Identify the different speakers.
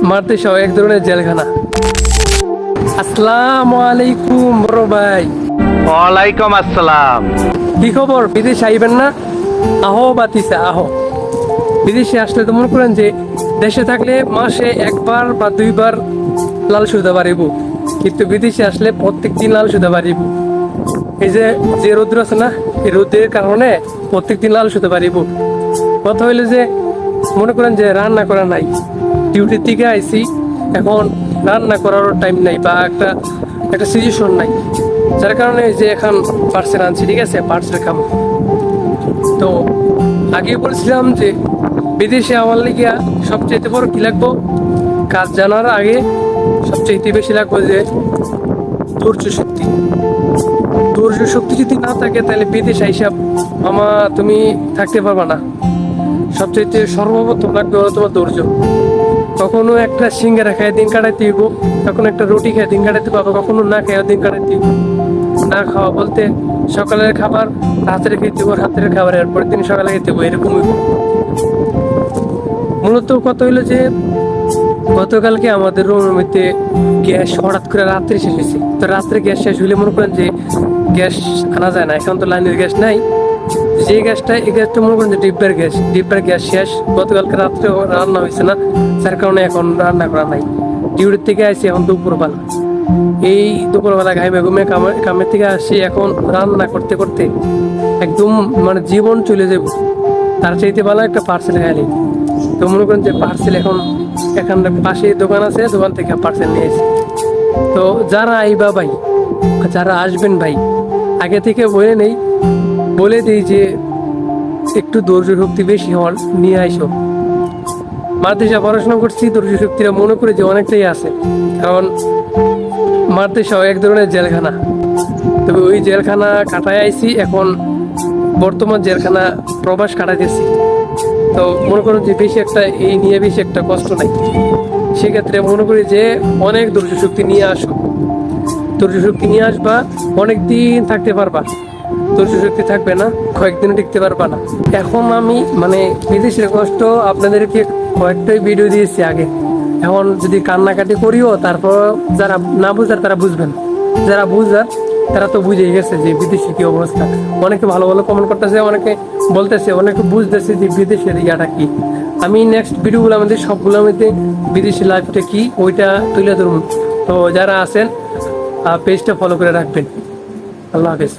Speaker 1: মারতে সহ এক ধরনের জেলখানা। আসসালামু আলাইকুম বড় ভাই।
Speaker 2: ওয়ালাইকুম আসসালাম।
Speaker 1: কি খবর? বিদেশে আইবেন না? আহো বাতিসা আহো। বিদেশে আসলে তো মনে করেন যে দেশে থাকলে মাসে একবার বা দুইবার লাল সুদা বাড়িব, কিন্তু বিদেশে আসলে প্রত্যেক দিন লাল সুদা বাড়িব। এই যে যে রৌদ্র আছে না, এই রৌদ্রের কারণে প্রত্যেক দিন লাল সুদা বাড়িব। কথা হইলে যে মনে করেন যে রান্না করা নাই, ডিউটির থেকে আইসি, এখন রান্না করার টাইম নাই বা একটা সিচুয়েশন নাই, যার কারণে যে এখন পার্সেল আনছি, ঠিক আছে, পার্সেল খাবো। তো আগে বলছিলাম যে বিদেশে আমার লিগিয়া সবচেয়ে বড় কি লাগবো, কাজ জানার আগে সবচেয়ে বেশি লাগবে যে ধৈর্য শক্তি। ধৈর্য শক্তি যদি না থাকে তাহলে বিদেশ হিসাব তুমি থাকতে পারবা না। সবচেয়ে সর্বপ্রথম লাগবে হলো তোমার ধৈর্য। কখনো একটা সিঙ্গারা খায় দিন কাটাইতে হইব, কখনো একটা রুটি খেয়ে দিন কাটাইতে পারবো, কখনো না খেয়ে দিন কাটাইতে হইব। না খাওয়া বলতে সকালের খাবার রাতের খেতে হইব, রাতের খাবার এরপরের দিন সকালে খেতে হইব, এরকম হইব। মূলত কথা হইলো যে গতকালকে আমাদের রুমের মধ্যে গ্যাস হঠাৎ করে রাত্রে শেষ হয়েছে। তো রাত্রে গ্যাস শেষ হইলে মনে করেন যে গ্যাস আনা যায় না, এখন তো লাইনের গ্যাস নাই। যে গ্যাসটা, এই গ্যাসটা মনে করেন যে ডিব্বার গ্যাস শেষ। গতকালকে রাত্রে রান্না হয়েছে না, যার কারণে এখন রান্না করা নাই। ডিউটির থেকে আসি এখন দুপুরবেলা, এই দুপুরবেলা ঘাইমে ঘুমে কামের থেকে আসি, এখন রান্না করতে করতে একদম মানে জীবন চলে যাব। তার চাইতে ভালো একটা পার্সেল খাইলি। তো মনে করেন যে পার্সেল এখন এখানে পাশে দোকান আছে, দোকান থেকে পার্সেল নিয়ে এসে। তো যারা আইবা ভাই, যারা আসবেন ভাই, আগে থেকে বলে দিই যে একটু ধৈর্য শক্তি বেশি হওয়ার নিয়ে আইসো। মাদ্রাসা পড়াশোনা করছি, ধৈর্য শক্তিটা মনে করে যে অনেকটাই আছে, কারণ মাদ্রাসা এক ধরনের জেলখানা। তবে ওই জেলখানা কাটায় আইছি, এখন বর্তমান জেলখানা প্রবাস কাটাইতেছি। তো মনে করুন যে এই নিয়ে বেশি একটা কষ্ট নাই। সেক্ষেত্রে মনে করি যে অনেক ধৈর্য শক্তি নিয়ে আসো। ধৈর্য শক্তি নিয়ে আসবা, অনেক দিন থাকতে পারবা। ধৈর্য শক্তি থাকবে না, কয়েকদিন টিকতে পারবা না। এখন আমি মানে বিদেশের কষ্ট আপনাদেরকে কয়েকটাই ভিডিও দিয়েছি আগে। এখন যদি কান্নাকাটি করিও, তারপর যারা না বুঝার তারা বুঝবেন, যারা বুঝার তারা তো বুঝেই গেছে যে বিদেশি কি অবস্থা। অনেকে ভালো ভালো কমেন্ট করতেছে, অনেকে বলতেছে, অনেকে বুঝতেছে যে বিদেশের ইয়াটা কি। আমি নেক্সট ভিডিওগুলো সবগুলোর মধ্যে বিদেশি লাইফটা কি ওইটা তুলে ধরুন। তো যারা আছেন পেজটা ফলো করে রাখবেন। আল্লাহ হাফেজ।